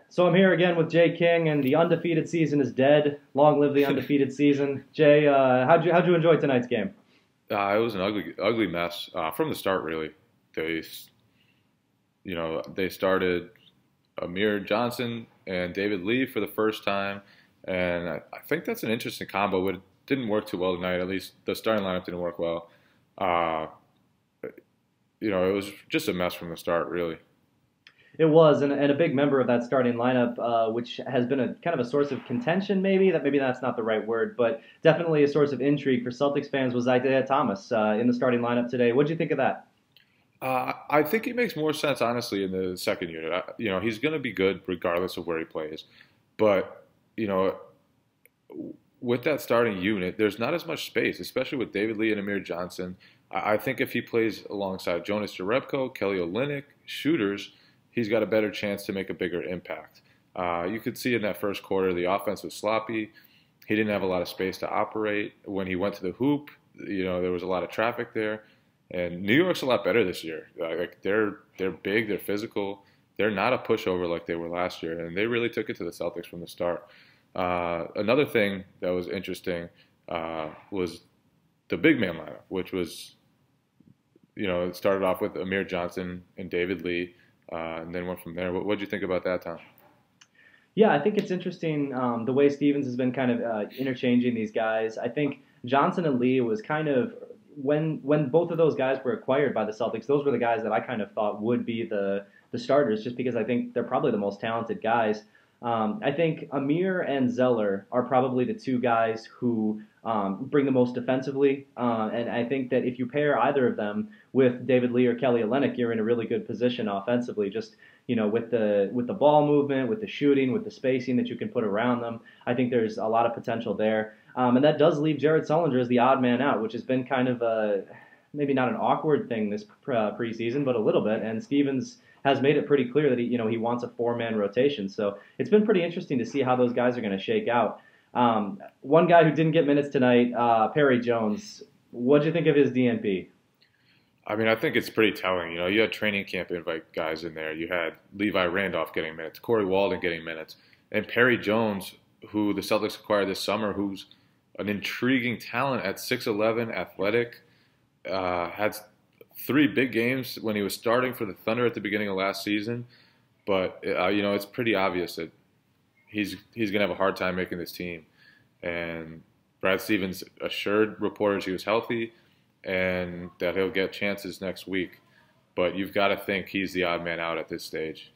So I'm here again with Jay King, and the undefeated season is dead. Long live the undefeated season. Jay, how'd you enjoy tonight's game? It was an ugly mess from the start. Really, they, they started Amir Johnson and David Lee for the first time, and I think that's an interesting combo. But it didn't work too well tonight. At least the starting lineup didn't work well. Uh, it was just a mess from the start. Really. It was, and a big member of that starting lineup, which has been a kind of a source of contention, maybe that's not the right word, but definitely a source of intrigue for Celtics fans was Isaiah Thomas in the starting lineup today. What did you think of that? I think he makes more sense, honestly, in the second unit. He's going to be good regardless of where he plays. But, with that starting unit, there's not as much space, especially with David Lee and Amir Johnson. I think if he plays alongside Jonas Jerebko, Kelly Olynyk, shooters, he's got a better chance to make a bigger impact. You could see in that first quarter the offense was sloppy. He didn't have a lot of space to operate. When he went to the hoop, there was a lot of traffic there. And New York's a lot better this year. They're big, they're physical. They're not a pushover like they were last year, and they really took it to the Celtics from the start. Another thing that was interesting was the big man lineup, which was, it started off with Amir Johnson and David Lee, and then went from there. What did you think about that, Tom? Yeah, I think it's interesting the way Stevens has been kind of interchanging these guys. I think Johnson and Lee was kind of when both of those guys were acquired by the Celtics, those were the guys that I kind of thought would be the starters, just because I think they're probably the most talented guys. I think Amir and Zeller are probably the two guys who bring the most defensively, and I think that if you pair either of them with David Lee or Kelly Olynyk, you're in a really good position offensively. Just with the ball movement, with the shooting, with the spacing that you can put around them, I think there's a lot of potential there. And that does leave Jared Sullinger as the odd man out, which has been kind of maybe not an awkward thing this preseason, but a little bit. And Stevens has made it pretty clear that he wants a four-man rotation. So it's been pretty interesting to see how those guys are going to shake out. One guy who didn't get minutes tonight, Perry Jones. What did you think of his DNP? I mean, I think it's pretty telling. You had training camp invite guys in there. You had Levi Randolph getting minutes, Corey Walden getting minutes, and Perry Jones, who the Celtics acquired this summer, who's an intriguing talent at 6'11", athletic, had 3 big games when he was starting for the Thunder at the beginning of last season. But, it's pretty obvious that he's going to have a hard time making this team. And Brad Stevens assured reporters he was healthy and that he'll get chances next week. But you've got to think he's the odd man out at this stage.